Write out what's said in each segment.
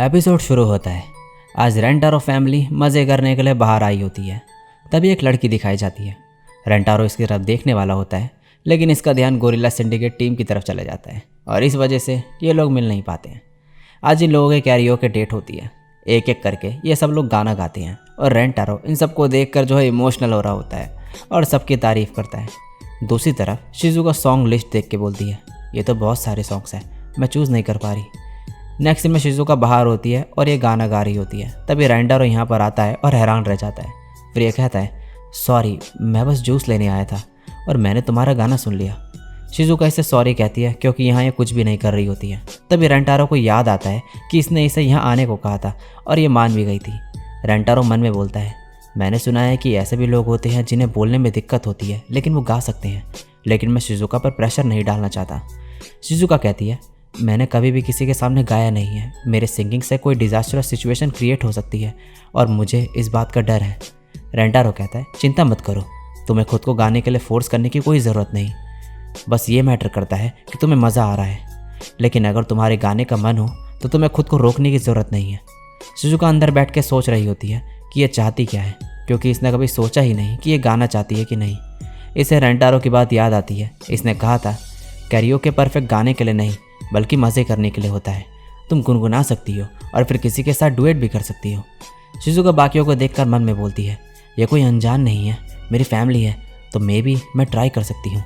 Episode शुरू होता है। आज रेंटारो फैमिली मज़े करने के लिए बाहर आई होती है। तभी एक लड़की दिखाई जाती है। रेंटारो इसकी तरफ देखने वाला होता है, लेकिन इसका ध्यान गोरिल्ला सिंडिकेट टीम की तरफ चला जाता है और इस वजह से ये लोग मिल नहीं पाते हैं। आज इन लोगों के कैरियोके डेट होती है। एक एक करके ये सब लोग गाना गाते हैं और रेंटारो इन सबको देखकर जो है इमोशनल हो रहा होता है और सबकी तारीफ़ करता है। दूसरी तरफ शिजुका सॉन्ग लिस्ट देख के बोलती है, ये तो बहुत सारे सॉन्ग्स हैं, मैं चूज़ नहीं कर पा रही। नेक्स्ट सीन में शिजुका बाहर होती है और ये गाना गा रही होती है। तभी रेंटारो यहाँ पर आता है और हैरान रह जाता है। फिर ये कहता है, सॉरी, मैं बस जूस लेने आया था और मैंने तुम्हारा गाना सुन लिया। शिजुका इसे सॉरी कहती है क्योंकि यहाँ ये कुछ भी नहीं कर रही होती है। तभी रेंटारो को याद आता है कि इसने इसे यहाँ आने को कहा था और ये मान भी गई थी। रेंटारो मन में बोलता है, मैंने सुना है कि ऐसे भी लोग होते हैं जिन्हें बोलने में दिक्कत होती है लेकिन वो गा सकते हैं, लेकिन मैं शिजुका पर प्रेशर नहीं डालना चाहता। शिजुका कहती है, मैंने कभी भी किसी के सामने गाया नहीं है, मेरे सिंगिंग से कोई डिज़ास्टरस सिचुएशन क्रिएट हो सकती है और मुझे इस बात का डर है। रेंटारो कहता है, चिंता मत करो, तुम्हें खुद को गाने के लिए फोर्स करने की कोई ज़रूरत नहीं, बस ये मैटर करता है कि तुम्हें मज़ा आ रहा है। लेकिन अगर तुम्हारे गाने का मन हो तो तुम्हें खुद को रोकने की ज़रूरत नहीं है। शिजुका अंदर बैठ के सोच रही होती है कि ये चाहती क्या है, क्योंकि इसने कभी सोचा ही नहीं कि ये गाना चाहती है कि नहीं। इसे रेंटारो की बात याद आती है। इसने कहा था, कैरियोके परफेक्ट गाने के लिए नहीं बल्कि मज़े करने के लिए होता है। तुम गुनगुना सकती हो और फिर किसी के साथ डुएट भी कर सकती हो। शिजुका बाकियों को देखकर मन में बोलती है, ये कोई अनजान नहीं है, मेरी फैमिली है, तो मे भी मैं ट्राई कर सकती हूँ।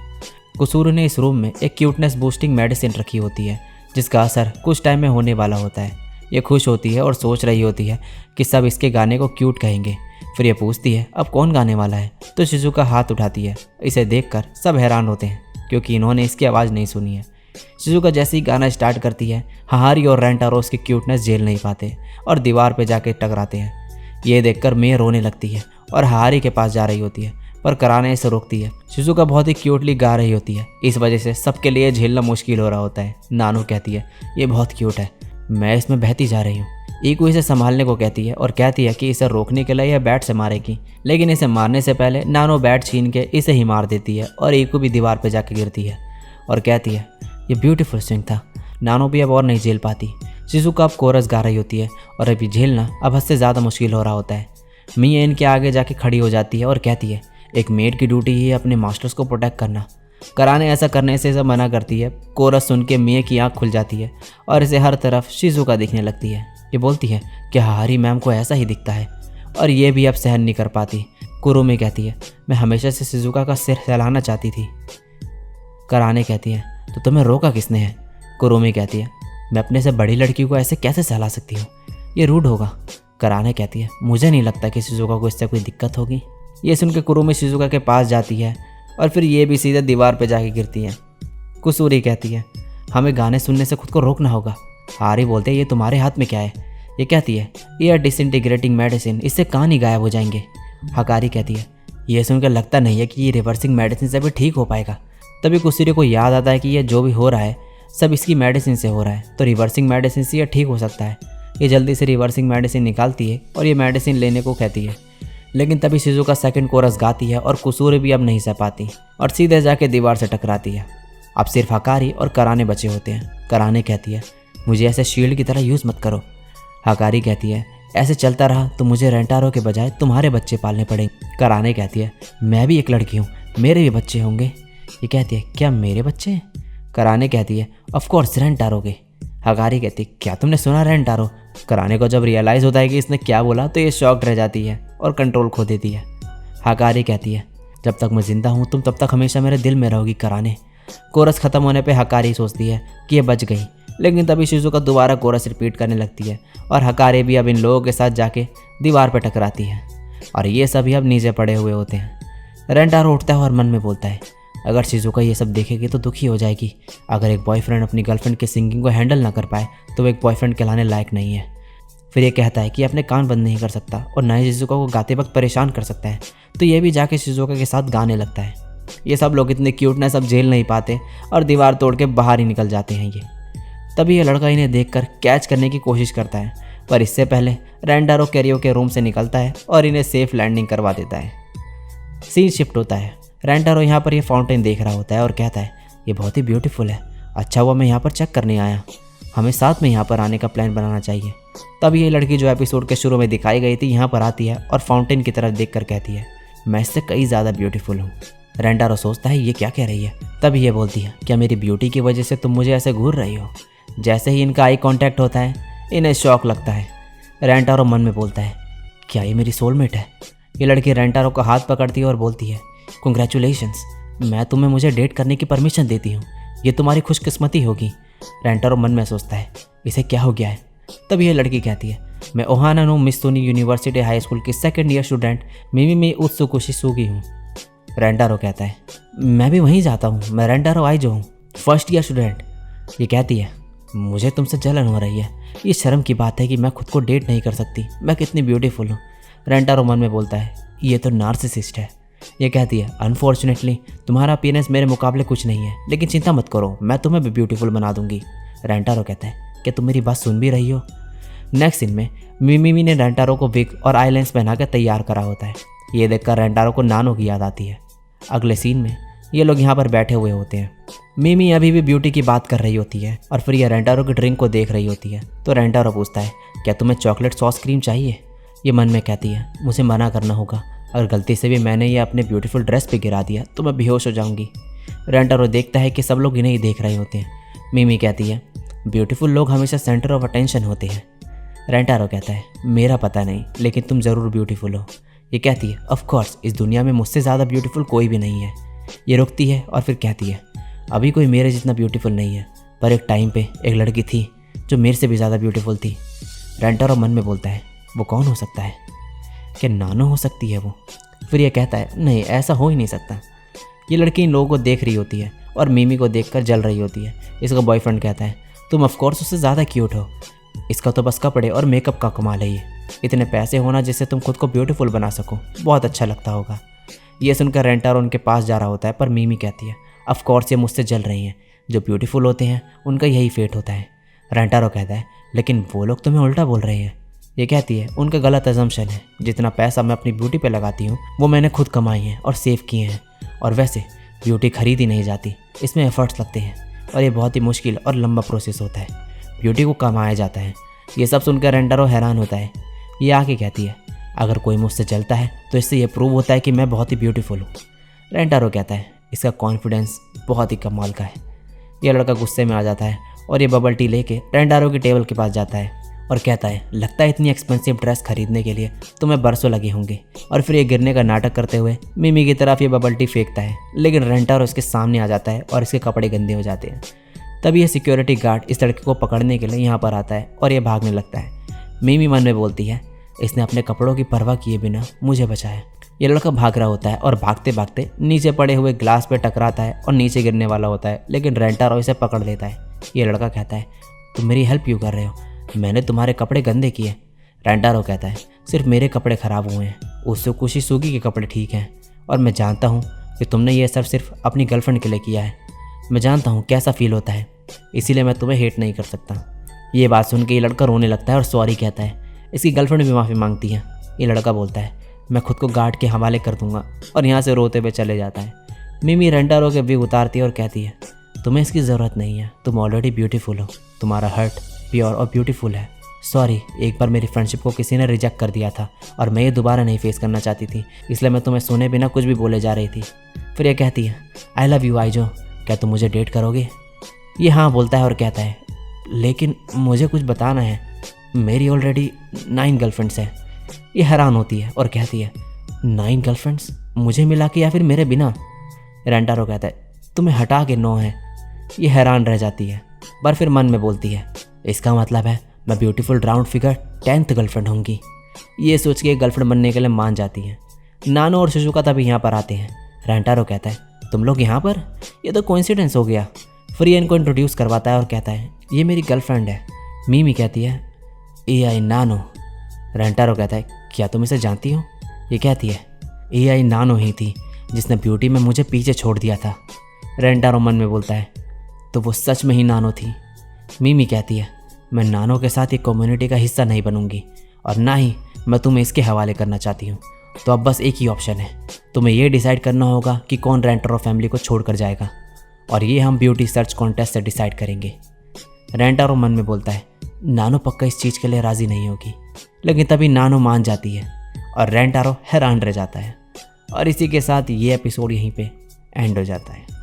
कुसूरू ने इस रूम में एक क्यूटनेस बूस्टिंग मेडिसिन रखी होती है जिसका असर कुछ टाइम में होने वाला होता है। ये खुश होती है और सोच रही होती है कि सब इसके गाने को क्यूट कहेंगे। फिर ये पूछती है, अब कौन गाने वाला है? तो शिजुका हाथ उठाती है। इसे देखकर सब हैरान होते हैं क्योंकि इन्होंने इसकी आवाज़ नहीं सुनी है। शिजुका जैसे ही गाना स्टार्ट करती है, हाहारी और रेंटारो उसकी क्यूटनेस झेल नहीं पाते और दीवार पे जाके टकराते हैं। ये देखकर मे रोने लगती है और हाहारी के पास जा रही होती है, पर कराने इसे रोकती है। शिजुका बहुत ही क्यूटली गा रही होती है, इस वजह से सबके लिए झेलना मुश्किल हो रहा होता है। नानो कहती है, ये बहुत क्यूट है, मैं इसमें बहती जा रही हूँ। ईकू इसे संभालने को कहती है और कहती है कि इसे रोकने के लिए यह बैट से मारेगी, लेकिन इसे मारने से पहले नानो बैट छीन के इसे ही मार देती है और ईकू भी दीवार पर जाके गिरती है और कहती है, ये ब्यूटीफुल स्विंग था। नानो भी अब और नहीं झेल पाती। शिजुका अब कोरस गा रही होती है और अभी झेलना अब हद से ज़्यादा मुश्किल हो रहा होता है। मिया इनके आगे जाके खड़ी हो जाती है और कहती है, एक मेड की ड्यूटी ही है अपने मास्टर्स को प्रोटेक्ट करना। कराने ऐसा करने से सब मना करती है। कोरस सुन के मिया की आँख खुल जाती है और इसे हर तरफ शिजुका दिखने लगती है। ये बोलती है कि हाहारी मैम को ऐसा ही दिखता है और ये भी अब सहन नहीं कर पाती। कुरुमी कहती है, मैं हमेशा से शिजुका का सिर सहलाना चाहती थी। कराने कहती है, तो तुम्हें रोका किसने है? कुरुमी कहती है, मैं अपने से बड़ी लड़की को ऐसे कैसे सहला सकती हूँ, ये रूड होगा। कराने कहती है, मुझे नहीं लगता कि शिजुका को इससे कोई दिक्कत होगी। ये सुन के कुरुमी शिजुका के पास जाती है और फिर ये भी सीधे दीवार पे जाके गिरती है। कुसूरी कहती है, हमें गाने सुनने से खुद को रोकना होगा। हारी बोलते हैं, ये तुम्हारे हाथ में क्या है? ये कहती है, ये डिसइंटीग्रेटिंग मेडिसिन, इससे कान ही गायब हो जाएंगे। हकारी कहती है, ये सुनकर लगता नहीं है कि ये रिवर्सिंग मेडिसिन से भी ठीक हो पाएगा। तभी कुसूरी को याद आता है कि ये जो भी हो रहा है सब इसकी मेडिसिन से हो रहा है, तो रिवर्सिंग मेडिसिन से ये ठीक हो सकता है। ये जल्दी से रिवर्सिंग मेडिसिन निकालती है और ये मेडिसिन लेने को कहती है, लेकिन तभी शिजुका सेकंड कोरस गाती है और कुसूरी भी अब नहीं सह पाती और सीधे जाके दीवार से टकराती है। अब सिर्फ हकारी और कराने बचे होते हैं। कराने कहती है, मुझे ऐसे शील्ड की तरह यूज़ मत करो। हकारी कहती है, ऐसे चलता रहा तो मुझे रेंटारो के बजाय तुम्हारे बच्चे पालने पड़ेंगे। कराने कहती है, मैं भी एक लड़की हूँ, मेरे भी बच्चे होंगे। ये कहती है, क्या मेरे बच्चे हैं? कराने कहती है, ऑफ कोर्स रेंटारो के। हकारी कहती है, क्या तुमने सुना रेंटारो? कराने को जब रियलाइज़ होता है कि इसने क्या बोला तो ये शॉक्ड रह जाती है और कंट्रोल खो देती है। हकारी कहती है, जब तक मैं ज़िंदा हूँ तुम तब तक हमेशा मेरे दिल में रहोगी कराने। कोरस ख़त्म होने पे हकारी सोचती है कि ये बच गई, लेकिन तभी शिजुका दोबारा कोरस रिपीट करने लगती है और हकारी भी अब इन लोगों के साथ जाके दीवार पर टकराती है और ये सभी अब नीचे पड़े हुए होते हैं। रेंटारो उठता है और मन में बोलता है, अगर शिजुका ये सब देखेगी तो दुखी हो जाएगी। अगर एक बॉयफ्रेंड अपनी गर्लफ्रेंड की सिंगिंग को हैंडल ना कर पाए तो वो एक बॉयफ्रेंड कहलाने लायक नहीं है। फिर ये कहता है कि अपने कान बंद नहीं कर सकता और ना ही शिजुका को गाते वक्त परेशान कर सकता है, तो ये भी जाके शिजुका के साथ गाने लगता है। ये सब लोग इतने क्यूटनेस अब झेल नहीं पाते और दीवार तोड़ के बाहर ही निकल जाते हैं। तभी ये लड़का इन्हें देखकर कैच करने की कोशिश करता है, पर इससे पहले रेंटारो कैरियोके रूम से निकलता है और इन्हें सेफ लैंडिंग करवा देता है। सीन शिफ्ट होता है। रेंटारो यहाँ पर ये फाउंटेन देख रहा होता है और कहता है, ये बहुत ही ब्यूटीफुल है, अच्छा हुआ मैं यहाँ पर चेक करने आया। हमें साथ में यहाँ पर आने का प्लान बनाना चाहिए। तब ये लड़की जो एपिसोड के शुरू में दिखाई गई थी यहाँ पर आती है और फाउंटेन की तरफ देखकर कहती है, मैं इससे कई ज़्यादा ब्यूटीफुल हूँ। रेंटारो सोचता है ये क्या कह रही है। तब ये बोलती है, क्या मेरी ब्यूटी की वजह से तुम मुझे ऐसे घूर रही हो। जैसे ही इनका आई कांटेक्ट होता है इन्हें शौक लगता है। रेंटारो मन में बोलता है, क्या ये मेरी सोलमेट है। ये लड़की रेंटारो का हाथ पकड़ती है और बोलती है, कंग्रेचुलेशंस, मैं तुम्हें मुझे डेट करने की परमिशन देती हूँ, ये तुम्हारी खुशकिस्मती होगी। रेंटारो मन में सोचता है, इसे क्या हो गया है। तब ये लड़की कहती है, मैं Ohana no Mitsuni university high school की second year student Mimi Utsukushisugi हूँ। रेंटारो कहता है, मैं भी वहीं जाता हूँ, मैं रेंटारो आइजो हूँ, फर्स्ट ईयर स्टूडेंट। ये कहती है, मुझे तुमसे जलन हो रही है, ये शर्म की बात है कि मैं खुद को डेट नहीं कर सकती, मैं कितनी ब्यूटीफुल हूँ। रेंटारो मन में बोलता है, ये तो नार्सिसिस्ट है। ये कहती है, अनफॉर्चुनेटली तुम्हारा अपीयरेंस मेरे मुकाबले कुछ नहीं है, लेकिन चिंता मत करो, मैं तुम्हें भी ब्यूटीफुल बना दूंगी। रेंटारो कहता है, क्या तुम मेरी बात सुन भी रही हो। नेक्स्ट सीन में मिमी ने रेंटारो को विग और आईलाइंस पहना कर तैयार करा होता है। ये देखकर रेंटारो को नानो की याद आती है। अगले सीन में ये लोग यहाँ पर बैठे हुए होते हैं। मिमी अभी भी ब्यूटी की बात कर रही होती है और फिर ये रेंटारो की ड्रिंक को देख रही होती है। तो रेंटारो पूछता है, क्या तुम्हें चॉकलेट सॉस क्रीम चाहिए। ये मन में कहती है, मुझे मना करना होगा, अगर गलती से भी मैंने ये अपने ब्यूटीफुल ड्रेस पे गिरा दिया तो मैं बेहोश हो जाऊंगी। रेंटारो देखता है कि सब लोग इन्हें ही देख रहे होते हैं। मिमी कहती है, ब्यूटीफुल लोग हमेशा सेंटर ऑफ अटेंशन होते हैं। रेंटारो कहता है, मेरा पता नहीं, लेकिन तुम ज़रूर ब्यूटीफुल हो। ये कहती है, ऑफ कोर्स, इस दुनिया में मुझसे ज़्यादा ब्यूटीफुल कोई भी नहीं है। ये रुकती है और फिर कहती है, अभी कोई मेरे जितना ब्यूटीफुल नहीं है, पर एक टाइम पे एक लड़की थी जो मेरे से भी ज़्यादा ब्यूटीफुल थी। रेंटारो मन में बोलता है, वो कौन हो सकता है, क्या नानो हो सकती है वो। फिर यह कहता है, नहीं, ऐसा हो ही नहीं सकता। ये लड़की इन लोगों को देख रही होती है और मिमी को देखकर जल रही होती है। इसका बॉयफ्रेंड कहता है, तुम ऑफकोर्स उससे ज़्यादा क्यूट हो, इसका तो बस कपड़े और मेकअप का कमाल है। ये इतने पैसे होना जिससे तुम खुद को ब्यूटीफुल बना सको, बहुत अच्छा लगता होगा। ये सुनकर रेंटारो उनके पास जा रहा होता है, पर मिमी कहती है, ऑफकोर्स ये मुझसे जल रही हैं, जो ब्यूटीफुल होते हैं उनका यही फेट होता है। रेंटारो कहता है, लेकिन वो लोग तुम्हें उल्टा बोल रहे हैं। ये कहती है, उनका गलत अजम्पशन है, जितना पैसा मैं अपनी ब्यूटी पे लगाती हूँ वो मैंने खुद कमाई है और सेव किए हैं, और वैसे ब्यूटी खरीदी नहीं जाती, इसमें एफर्ट्स लगते हैं और ये बहुत ही मुश्किल और लंबा प्रोसेस होता है, ब्यूटी को कमाया जाता है। ये सब सुनकर रेंटारो हैरान होता है। ये आके कहती है, अगर कोई मुझसे जलता है तो इससे ये प्रूव होता है कि मैं बहुत ही ब्यूटीफुल हूँ। रेंटारो कहता है, इसका कॉन्फिडेंस बहुत ही कमाल का है। यह लड़का गुस्से में आ जाता है और ये बबल टी लेके रेंटारो की टेबल के पास जाता है और कहता है, लगता है इतनी एक्सपेंसिव ड्रेस खरीदने के लिए तुम्हें बरसों लगे होंगे। और फिर ये गिरने का नाटक करते हुए मिमी की तरफ ये बबल टी फेंकता है, लेकिन रेंटारो इसके सामने आ जाता है और इसके कपड़े गंदे हो जाते हैं। तभी ये सिक्योरिटी गार्ड इस लड़के को पकड़ने के लिए यहाँ पर आता है और ये भागने लगता है। मिमी मन में बोलती है, इसने अपने कपड़ों की परवाह किए बिना मुझे बचाया। ये लड़का भाग रहा होता है और भागते भागते नीचे पड़े हुए ग्लास पे टकराता है और नीचे गिरने वाला होता है, लेकिन रेंटारो इसे पकड़ लेता है। ये लड़का कहता है, तुम मेरी हेल्प क्यों कर रहे हो, मैंने तुम्हारे कपड़े गंदे किए। रेंटारो कहता है, सिर्फ मेरे कपड़े ख़राब हुए हैं, उत्सुकुशिसुगी के कपड़े ठीक हैं, और मैं जानता हूँ कि तुमने ये सब सिर्फ अपनी गर्लफ्रेंड के लिए किया है। मैं जानता हूँ कैसा फील होता है, इसीलिए मैं तुम्हें हेट नहीं कर सकता। ये बात सुन के ये लड़का रोने लगता है और सॉरी कहता है। इसकी गर्लफ्रेंड भी माफ़ी मांगती है। ये लड़का बोलता है, मैं खुद को गार्ड के हवाले कर दूंगा, और यहाँ से रोते हुए चले जाता है। मिमी रेंटारो के विग उतारती है और कहती है, तुम्हें इसकी ज़रूरत नहीं है, तुम ऑलरेडी ब्यूटीफुल हो, तुम्हारा हार्ट प्योर और ब्यूटीफुल है। सॉरी, एक बार मेरी फ्रेंडशिप को किसी ने रिजेक्ट कर दिया था और मैं ये दोबारा नहीं फेस करना चाहती थी, इसलिए मैं तुम्हें सुने बिना कुछ भी बोले जा रही थी। फिर ये कहती है, आई लव यू आइजो, क्या तुम मुझे डेट करोगे। ये हाँ बोलता है और कहता है, लेकिन मुझे कुछ बताना है, मेरी ऑलरेडी 9 गर्लफ्रेंड्स हैं। ये हैरान होती है और कहती है, 9 गर्लफ्रेंड्स, मुझे मिला के या फिर मेरे बिना। रेंटारो कहता है, तुम्हें हटा के 9 है। ये हैरान रह जाती है, पर फिर मन में बोलती है, इसका मतलब है मैं beautiful round figure 10th girlfriend होंगी। ये सोच के गर्लफ्रेंड बनने के लिए मान जाती है। नानो और शिजुका तभी यहाँ पर आते हैं। रेंटारो कहता है, तुम लोग यहाँ पर, ये तो कोइंसिडेंस हो गया। फिर ये इनको इंट्रोड्यूस करवाता है और कहता है, ये मेरी गर्लफ्रेंड है। मिमी कहती है, AI नानो। रेंटारो कहता है, क्या तुम इसे जानती हो। ये कहती है, AI नानो ही थी जिसने ब्यूटी में मुझे पीछे छोड़ दिया था। रेंटारो मन में बोलता है, तो वो सच में ही नानो थी। मिमी कहती है, मैं नानो के साथ ये कम्युनिटी का हिस्सा नहीं बनूंगी और ना ही मैं तुम्हें इसके हवाले करना चाहती हूँ। तो अब बस एक ही ऑप्शन है, तुम्हें ये डिसाइड करना होगा कि कौन रेंटारो फैमिली को छोड़ कर जाएगा, और ये हम ब्यूटी सर्च कॉन्टेस्ट से डिसाइड करेंगे। रेंटारो मन में बोलता है नानो पक्का इस चीज़ के लिए राज़ी नहीं होगी, लेकिन तभी नानो मान जाती है और रेंटारो हैरान रह जाता है। और इसी के साथ ये एपिसोड यहीं पे एंड हो जाता है।